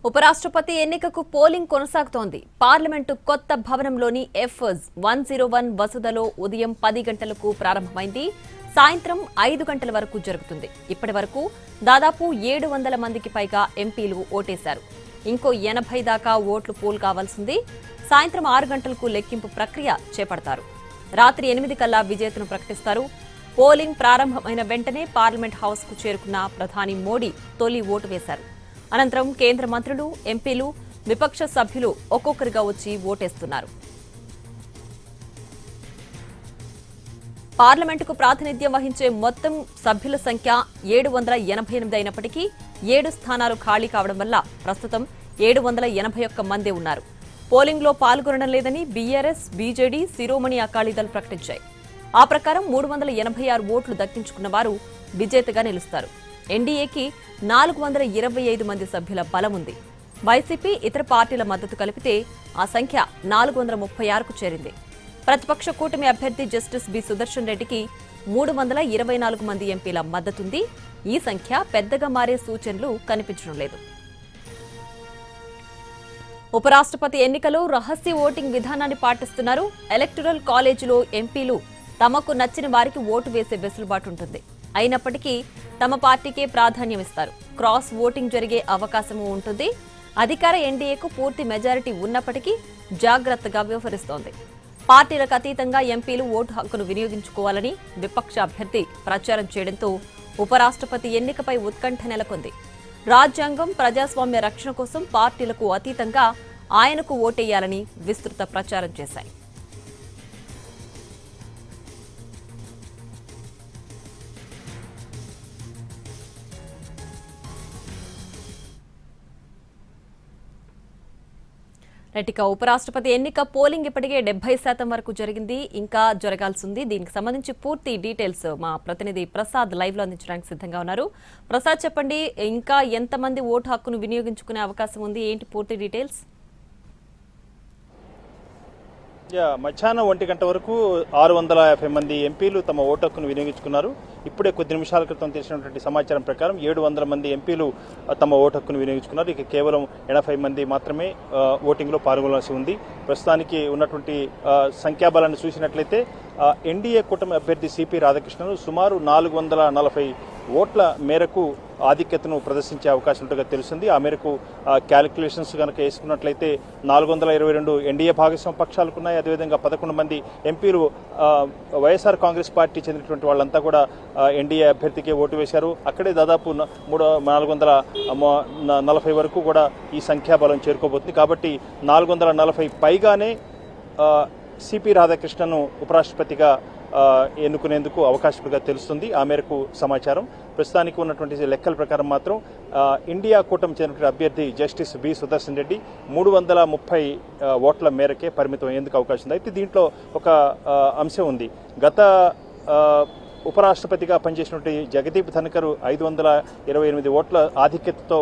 ఉపరాష్ట్రపతి ఎన్నికకు పోలింగ్ కొనసాగుతోంది. పార్లమెంటు కొత్త భవనంలోని F101 వసతిలో ఉదయం 10 గంటలకు ప్రారంభమైంది. సాయంత్రం 5 గంటల వరకు జరుగుతుంది. ఇప్పటి వరకు దాదాపు 700 మందికి పైగా ఎంపీలు ఓటేశారు. ఇంకో 80 దాకా ఓట్లు పోల్ కావాల్సింది. సాయంత్రం 6 గంటలకు లెక్కింపు ప్రక్రియ చేపడతారు. రాత్రి 8 కల్లా విజేతను ప్రకటిస్తారు. పోలింగ్ ప్రారంభమైన వెంటనే పార్లమెంట్ హౌస్ కు చేరుకున్న ప్రధాని మోడీ తొలి ఓటు వేశారు. అనంతరం కేంద్ర మంత్రులు, ఎంపీలు, విపక్ష సభ్యులు ఒక్కొక్కరిగా వచ్చి ఓటేస్తున్నారు. పార్లమెంటుకు ప్రాతినిధ్యం వహించే మొత్తం సభ్యుల సంఖ్య 788 అయినప్పటికీ 7 స్థానాలు ఖాళీ కావడం వల్ల ప్రస్తుతం 781 మందే ఉన్నారు. పోలింగ్లో పాల్గొనడం లేదని బీఆర్ఎస్, బీజేడీ, శిరోమణి అకాలీదళ్ ప్రకటించాయి. ఆ ప్రకారం 386 ఓట్లు దక్కించుకున్న వారు విజేతగా నిలుస్తారు. ఎన్డీఏకి 425 మంది సభ్యుల బలం ఉంది. వైసీపీ, ఇతర పార్టీల మద్దతు కలిపితే ఆ సంఖ్య 436కు చేరింది. ప్రతిపక్ష కూటమి అభ్యర్థి జస్టిస్ బి సుదర్శన్ రెడ్డికి 324 మంది ఎంపీల మద్దతుంది. ఈ సంఖ్య పెద్దగా మారే సూచనలు కనిపించడం లేదు. ఉపరాష్ట్రపతి ఎన్నికలో రహస్య ఓటింగ్ విధానాన్ని పాటిస్తున్నారు. ఎలక్టరల్ కాలేజీలో ఎంపీలు తమకు నచ్చిన వారికి ఓటు వేసే వెసులుబాటు ఉంటుంది. అయినప్పటికీ తమ పార్టీకే ప్రాధాన్యం ఇస్తారు. క్రాస్ ఓటింగ్ జరిగే అవకాశం ఉంటుంది. అధికార ఎన్డీఏకు పూర్తి మెజారిటీ ఉన్నప్పటికీ జాగ్రత్తగా వ్యవహరిస్తోంది. పార్టీలకు అతీతంగా ఎంపీలు ఓటు హక్కును వినియోగించుకోవాలని విపక్ష అభ్యర్థి ప్రచారం చేయడంతో ఉపరాష్ట్రపతి ఎన్నికపై ఉత్కంఠ నెలకొంది. రాజ్యాంగం, ప్రజాస్వామ్య రక్షణ కోసం పార్టీలకు అతీతంగా ఆయనకు ఓటేయాలని విస్తృత ప్రచారం చేశాయి. ఇక ఉపరాష్ట్రపతి ఎన్నిక పోలింగ్ ఇప్పటికే 70% వరకు జరిగింది. ఇంకా జరగాల్సింది. దీనికి సంబంధించి పూర్తి డీటెయిల్స్ మా ప్రతినిధి ప్రసాద్ లైవ్ లో అందించడానికి సిద్ధంగా ఉన్నారు. ప్రసాద్, చెప్పండి, ఇంకా ఎంతమంది ఓటు హక్కును వినియోగించుకునే అవకాశం ఉంది? ఏంటి పూర్తి డీటెయిల్స్? మధ్యాహ్నం 1 గంట వరకు 650 మంది ఎంపీలు తమ ఓటు హక్కును వినియోగించుకున్నారు. ఇప్పుడే కొద్ది నిమిషాల క్రితం తెలిసినటువంటి సమాచారం ప్రకారం 700 మంది ఎంపీలు తమ ఓటు హక్కును వినియోగించుకున్నారు. ఇక కేవలం 80 మంది మాత్రమే ఓటింగ్లో పాల్గొనాల్సి ఉంది. ప్రస్తుతానికి ఉన్నటువంటి సంఖ్యాబలాన్ని చూసినట్లయితే ఎన్డీఏ కూటమి అభ్యర్థి సిపి రాధాకృష్ణన్ సుమారు 440 ఓట్ల మేరకు ఆధిక్యతను ప్రదర్శించే అవకాశం ఉంటుందిగా తెలుస్తుంది. ఆ మేరకు క్యాలిక్యులేషన్స్ కనుక వేసుకున్నట్లయితే 422 ఎన్డీఏ భాగస్వామ్య పక్షాలకున్నాయి. అదేవిధంగా 11 మంది ఎంపీలు వైఎస్ఆర్ కాంగ్రెస్ పార్టీ చెందినటువంటి వాళ్ళంతా కూడా ఎన్డీఏ అభ్యర్థికే ఓటు వేశారు. అక్కడే దాదాపు 440 వరకు కూడా ఈ సంఖ్యాబలం చేరుకోబోతుంది. కాబట్టి 440 పైగానే సిపి రాధాకృష్ణన్ను ఉపరాష్ట్రపతిగా ఎన్నుకునేందుకు అవకాశంగా తెలుస్తుంది. ఆ మేరకు సమాచారం. ప్రస్తుతానికి ఉన్నటువంటి లెక్కల ప్రకారం మాత్రం ఇండియా కూటమి చెందిన అభ్యర్థి జస్టిస్ బి సుదర్శన్ రెడ్డి 330 ఓట్ల మేరకే పరిమితం అయ్యేందుకు అవకాశం ఉంది. అయితే దీంట్లో ఒక అంశం ఉంది. గత ఉపరాష్ట్రపతిగా పనిచేసినటువంటి జగదీప్ ధన్కర్ 528 ఓట్ల ఆధిక్యతతో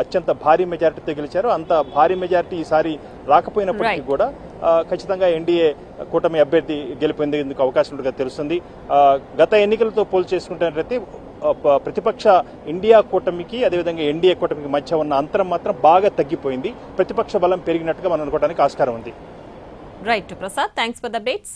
అత్యంత భారీ మెజారిటీతో గెలిచారు. అంత భారీ మెజారిటీ ఈసారి రాకపోయినప్పటికీ కూడా ఖచ్చితంగా ఎన్డీఏ కూటమి అభ్యర్థి గెలిపేందుకు అవకాశం ఉండగా తెలుస్తుంది. గత ఎన్నికలతో పోల్చి చేసుకుంటున్నట్లయితే ప్రతిపక్ష ఇండియా కూటమికి అదేవిధంగా ఎన్డీఏ కూటమికి మధ్య ఉన్న అంతరం మాత్రం బాగా తగ్గిపోయింది. ప్రతిపక్ష బలం పెరిగినట్టుగా మనం అనుకోవడానికి ఆస్కారం ఉంది. Right Prasad, thanks for the updates.